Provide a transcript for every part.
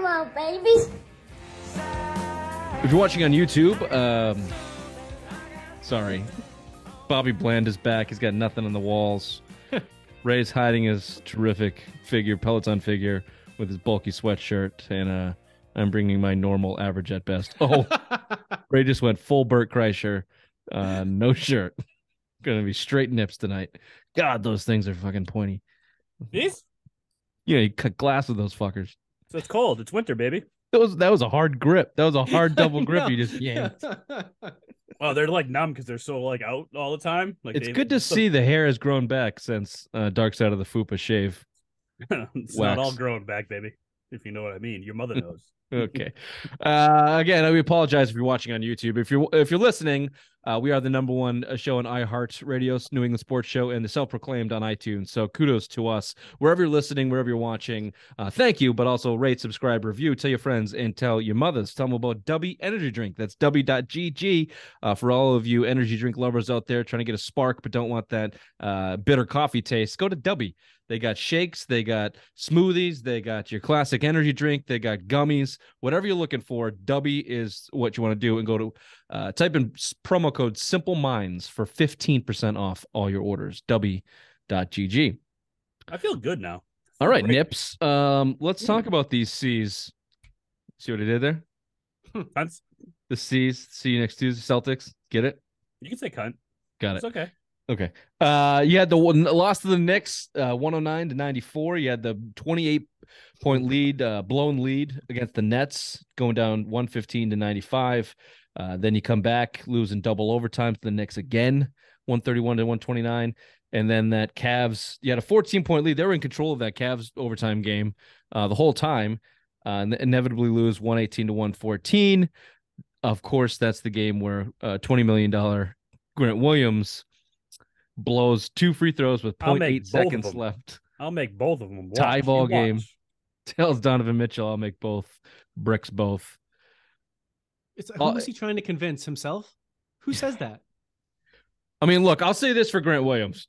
Hello, babies. If you're watching on YouTube, sorry, Bobby Bland is back. He's got nothing on the walls. Ray's hiding his terrific figure, Peloton figure, with his bulky sweatshirt, and I'm bringing my normal average at best. Oh, Ray just went full Bert Kreischer, no shirt. Gonna be straight nips tonight. God, those things are fucking pointy. These? Yeah, you cut glass with those fuckers. So it's cold. It's winter, baby. That was a hard grip. That was a hard double grip you just yanked. Well, they're like numb because they're so like out all the time. Like It's good to see the hair has grown back since Dark Side of the Fupa shave. It's not all growing back, baby. If you know what I mean. Your mother knows. Okay. Again, we apologize if you're watching on YouTube. If you're listening, we are the number one show on iHeartRadio's New England Sports Show and the self-proclaimed on iTunes. So kudos to us. Wherever you're listening, wherever you're watching, thank you, but also rate, subscribe, review, tell your friends, and tell your mothers. Tell them about W Energy Drink. That's W.GG for all of you energy drink lovers out there trying to get a spark but don't want that bitter coffee taste. Go to W. They got shakes, they got smoothies, they got your classic energy drink, they got gummies, whatever you're looking for. W is what you want to do, and go to type in promo code Simple Minds for 15% off all your orders. W.GG. I feel good now. All right, Nips. Let's talk about these C's. See what I did there? Cunts. The C's. See you next Tuesday. Celtics. Get it? You can say cunt. Got It's it. okay. Okay. You had the loss to the Knicks, 109-94. You had the 28-point lead, blown lead against the Nets, going down 115-95. Then you come back, losing double overtime to the Knicks again, 131-129. And then that Cavs, you had a 14-point lead. They were in control of that Cavs overtime game the whole time, and inevitably lose 118-114. Of course, that's the game where $20 million Grant Williams blows two free throws with 0.8 seconds left. I'll make both of them. Watch. Tie ball game. Watch. Tells Donovan Mitchell, I'll make both. Bricks both. Who was he trying to convince? Himself? Who says that? I mean, look, I'll say this for Grant Williams.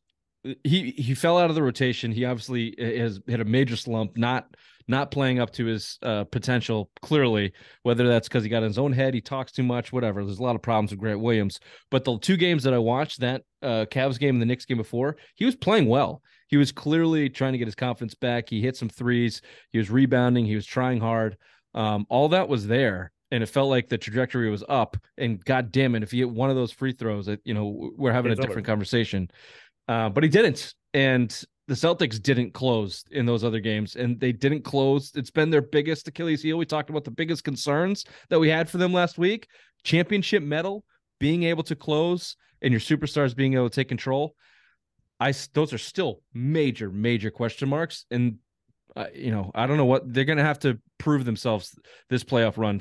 He fell out of the rotation. He obviously has hit a major slump, not playing up to his potential, clearly, whether that's because he got in his own head, he talks too much, whatever. There's a lot of problems with Grant Williams. But the two games that I watched, that Cavs game and the Knicks game before, he was playing well. He was clearly trying to get his confidence back. He hit some threes. He was rebounding. He was trying hard. All that was there. And it felt like the trajectory was up. And God damn it, if he hit one of those free throws, we're having a different conversation. But he didn't. And the Celtics didn't close in those other games, and they didn't close. It's been their biggest Achilles heel. We talked about the biggest concerns that we had for them last week. Championship medal, being able to close, and your superstars being able to take control. Those are still major, major question marks. And, I don't know what they're going to have to prove themselves this playoff run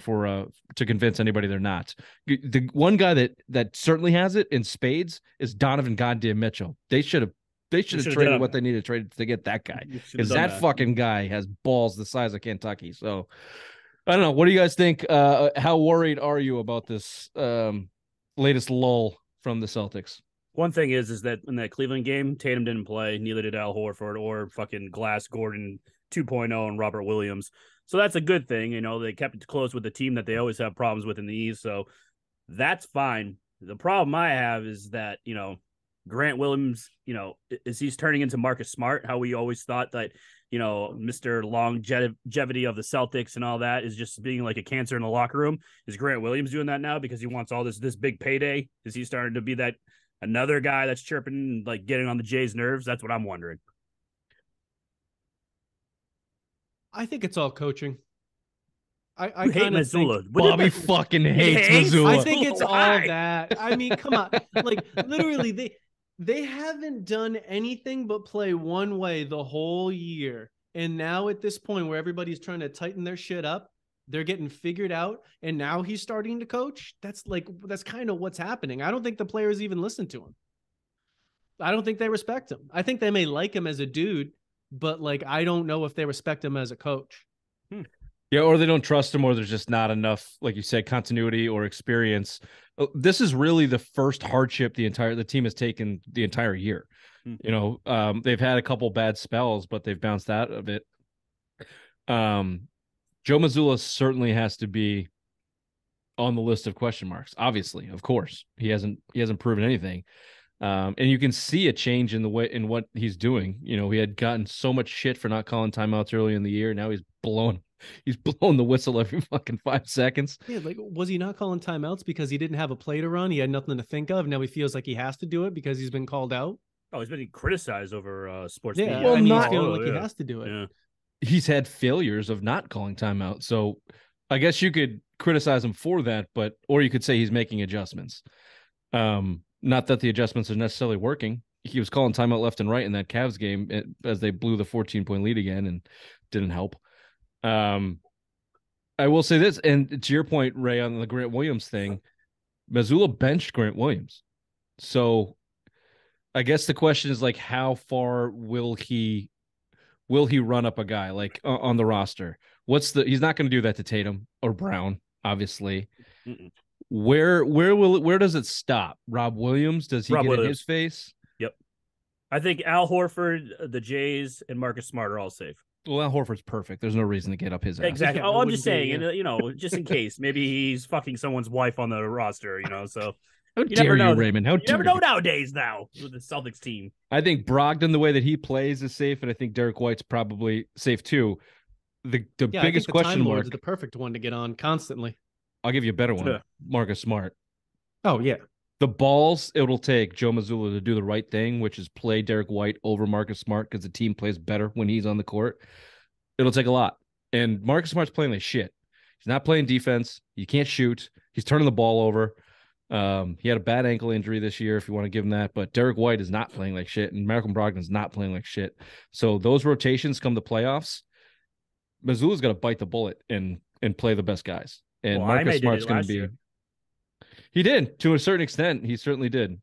to convince anybody they're not. The one guy that certainly has it in spades is Donovan goddamn Mitchell. They should have traded what they needed to trade to get that guy, because that fucking guy has balls the size of Kentucky. So I don't know. What do you guys think? How worried are you about this latest lull from the Celtics? One thing is that in that Cleveland game, Tatum didn't play. Neither did Al Horford or fucking Glass, Gordon 2.0, and Robert Williams. So that's a good thing. They kept it close with the team that they always have problems with in the East. So that's fine. The problem I have is that, Grant Williams, is he's turning into Marcus Smart, how we always thought that, Mr. Longevity of the Celtics and all that is just being like a cancer in the locker room. Is Grant Williams doing that now because he wants all this big payday? Is he starting to be that another guy that's chirping, like getting on the Jays' nerves? That's what I'm wondering. I think it's all coaching. I hate Missoula. Bobby fucking hates Missoula. I think it's all that. I mean, come on. Like, literally, they haven't done anything but play one way the whole year. And now at this point where everybody's trying to tighten their shit up, they're getting figured out. And now he's starting to coach. That's kind of what's happening. I don't think the players even listen to him. I don't think they respect him. I think they may like him as a dude, but I don't know if they respect him as a coach. Yeah, or they don't trust him, or there's just not enough, like you said, continuity or experience. This is really the first hardship the team has taken the entire year. They've had a couple bad spells, but they've bounced out of it. Joe Mazzulla certainly has to be on the list of question marks. Obviously, of course, he hasn't proven anything. And you can see a change in the way in what he's doing. You know, he had gotten so much shit for not calling timeouts early in the year. Now he's blowing the whistle every fucking 5 seconds. Yeah, like, was he not calling timeouts because he didn't have a play to run? He had nothing to think of. Now he feels like he has to do it because he's been called out. Oh, he's been criticized over sports Yeah, media. Well, I mean, not- he's feeling like he has to do it. Yeah. He's had failures of not calling timeout. So I guess you could criticize him for that, or you could say he's making adjustments. Not that the adjustments are necessarily working. He was calling timeout left and right in that Cavs game as they blew the 14-point lead again and didn't help. I will say this, and to your point, Ray, on the Grant Williams thing, Mazzulla benched Grant Williams. So I guess the question is, like, how far will he run up a guy like on the roster? He's not going to do that to Tatum or Brown, obviously. Mm-mm. Where does it stop? Rob Williams, does he Rob get Williams. in his face? Yep. I think Al Horford, the Jays, and Marcus Smart are all safe. Well, Al Horford's perfect. There's no reason to get up his ass. Exactly. Yeah, Oh, it I'm wouldn't just saying, be, and, just in case, maybe he's fucking someone's wife on the roster, so How you dare never know. you, Raymond? How You dare never know you? nowadays now with the Celtics team. I think Brogdon, the way that he plays, is safe, and I think Derek White's probably safe too. The Yeah, biggest I think the question Time mark. Lord's the perfect one to get on constantly. I'll give you a better one. Yeah. Marcus Smart. Oh yeah, The balls it'll take Joe Mazzulla to do the right thing, which is play Derek White over Marcus Smart because the team plays better when he's on the court. It'll take a lot. And Marcus Smart's playing like shit. He's not playing defense. He can't shoot. He's turning the ball over. He had a bad ankle injury this year, if you want to give him that. But Derek White is not playing like shit, and Malcolm Brogdon's not playing like shit. So those rotations come to playoffs. Mazzulla's got to bite the bullet and play the best guys. And Well, Marcus Jaime did Smart's it going last to be. year. He did, to a certain extent. He certainly did.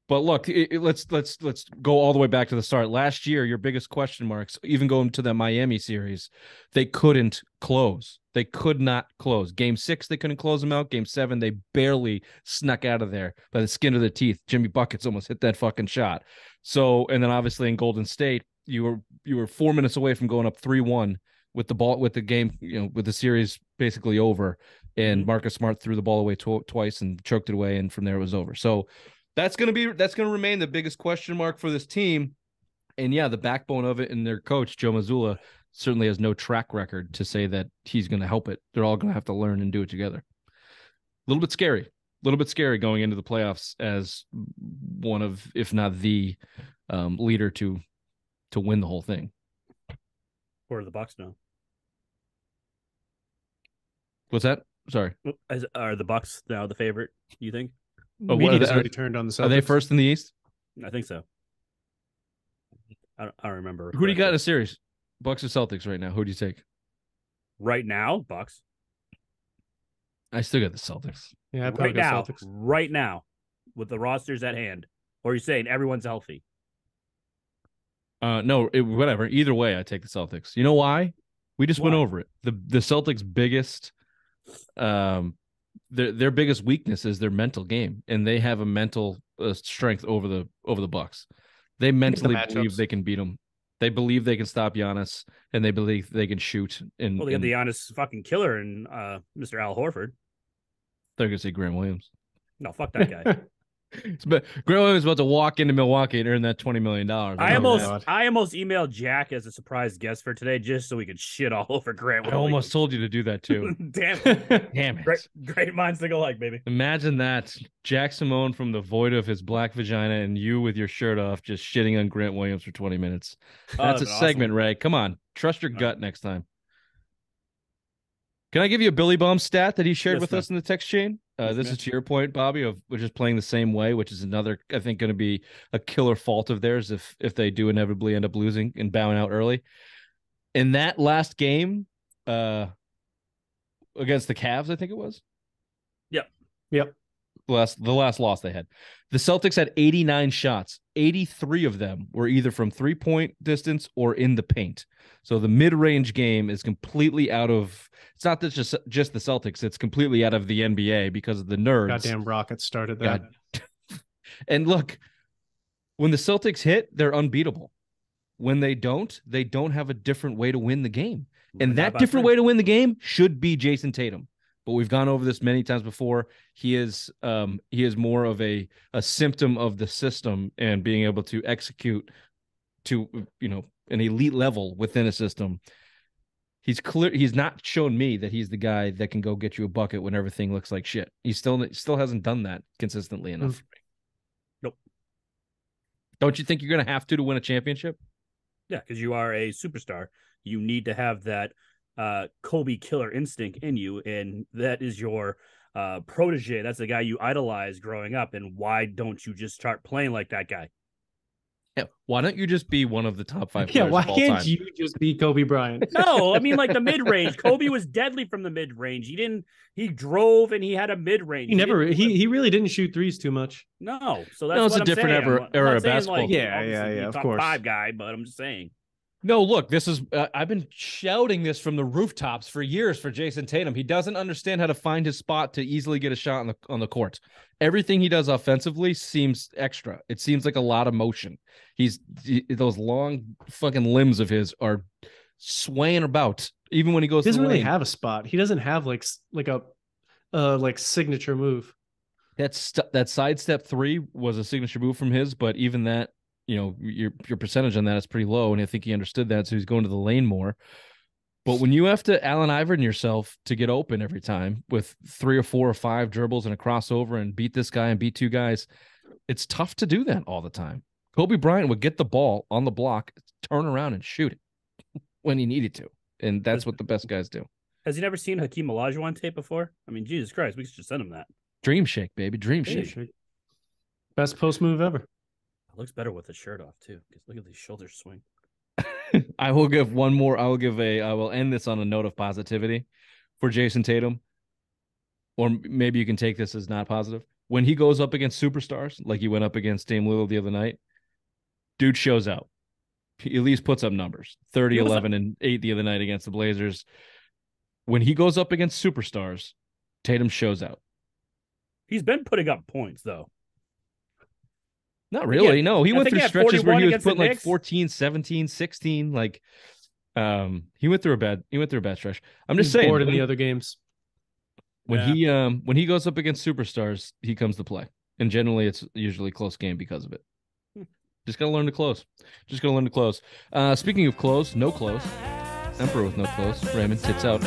But look, let's go all the way back to the start. Last year, your biggest question marks, even going to the Miami series, they couldn't close. They could not close. Game 6, they couldn't close them out. Game 7, they barely snuck out of there by the skin of their teeth. Jimmy Buckets almost hit that fucking shot. So, and then obviously in Golden State, you were 4 minutes away from going up 3-1 with the game, with the series basically over. And Marcus Smart threw the ball away twice and choked it away, and from there it was over. So that's going to remain the biggest question mark for this team. And yeah, the backbone of it and their coach, Joe Mazzulla, certainly has no track record to say that he's going to help it. They're all going to have to learn and do it together. A little bit scary going into the playoffs as one of, if not the leader to win the whole thing. Or the Bucks now. What's that? Sorry. Are the Bucks now the favorite, you think? Oh, what Media's are already turned on the Celtics. Are they first in the East? I think so. I don't remember. Who do you got in a series? Bucks or Celtics right now? Who do you take? Right now? Bucks. I still got the Celtics. Yeah, I probably Right go now. Celtics. Right now. With the rosters at hand. Or are you saying everyone's healthy? No, whatever. Either way, I take the Celtics. You know why? We just went Why? over it. The Celtics' biggest, their biggest weakness is their mental game, and they have a mental strength over the Bucks. They mentally believe they can beat them. They believe they can stop Giannis, and they believe they can shoot. And Well, they got the honest fucking killer in Mr. Al Horford. they're gonna say Grant Williams. No, fuck that guy. But Grant Williams is about to walk into Milwaukee and earn that $20 million. I God. almost emailed Jack as a surprise guest for today just so we could shit all over Grant I Williams. almost told you to do that too. Damn it. Damn it. Great minds think alike, baby. Imagine that. Jack Simone from the void of his black vagina and you with your shirt off just shitting on Grant Williams for 20 minutes. That's a that'd been segment, awesome. Ray. Come on. Trust your gut next time. Can I give you a Billy Bum stat that he shared Yes, with man. us in the text chain? Yes, This man. is to your point, Bobby, of we're just playing the same way, which is another, I think, going to be a killer fault of theirs if they do inevitably end up losing and bowing out early. In that last game against the Cavs, I think it was. Yep. The last loss they had. The Celtics had 89 shots. 83 of them were either from 3-point distance or in the paint. So the mid-range game is completely out of. It's not that just the Celtics. It's completely out of the NBA because of the nerds. Goddamn Rockets started that. And look, when the Celtics hit, they're unbeatable. When they don't have a different way to win the game. And that different way to win the game should be Jason Tatum. But we've gone over this many times before. He is more of a symptom of the system and being able to execute to, an elite level within a system. He's clear. He's not shown me that he's the guy that can go get you a bucket when everything looks like shit. He still hasn't done that consistently enough for me. Nope. Don't you think you're going to have to win a championship? Yeah, because you are a superstar. You need to have that Kobe killer instinct in you, and that is your protege. That's the guy you idolize growing up. And why don't you just start playing like that guy? Yeah. Why don't you just be one of the top 5 players Yeah, why of all can't time? you just be Kobe Bryant? No, I mean like the mid range. Kobe was deadly from the mid range. He drove and he had a mid range. He really didn't shoot threes too much. No, so that's No, it's what a I'm different saying. era I'm of saying, basketball. like, Yeah, obviously of top course. 5 guy, but I'm just saying. No, look, this is I've been shouting this from the rooftops for years for Jason Tatum. He doesn't understand how to find his spot to easily get a shot on the court. Everything he does offensively seems extra. It seems like a lot of motion. Those long fucking limbs of his are swaying about even when he goes. He doesn't to the really lane. have a spot. He doesn't have like a signature move. That sidestep 3 was a signature move from his, but even that, your percentage on that is pretty low, and I think he understood that, so he's going to the lane more. But when you have to Allen Iverson yourself to get open every time with 3 or 4 or 5 dribbles and a crossover and beat this guy and beat 2 guys, it's tough to do that all the time. Kobe Bryant would get the ball on the block, turn around and shoot it when he needed to, and that's what the best guys do. Has he never seen Hakeem Olajuwon tape before? I mean, Jesus Christ, we should just send him that. Dream shake, baby, dream shake. Best post move ever. It looks better with the shirt off too, because look at these shoulders swing. I will give one more. I will end this on a note of positivity for Jason Tatum. Or maybe you can take this as not positive. When he goes up against superstars, like he went up against Dame Lillard the other night, dude shows out. He at least puts up numbers. 30, 11, and 8 the other night against the Blazers. When he goes up against superstars, Tatum shows out. He's been putting up points, though. Not really. No, he went through stretches where he was putting like 14, 17, 16. Like, he went through a bad stretch. I'm just saying. Bored in the other games. When he goes up against superstars, he comes to play, and generally it's usually a close game because of it. Just gotta learn to close. Speaking of close, no close. Emperor with no close. Raymond, tits out.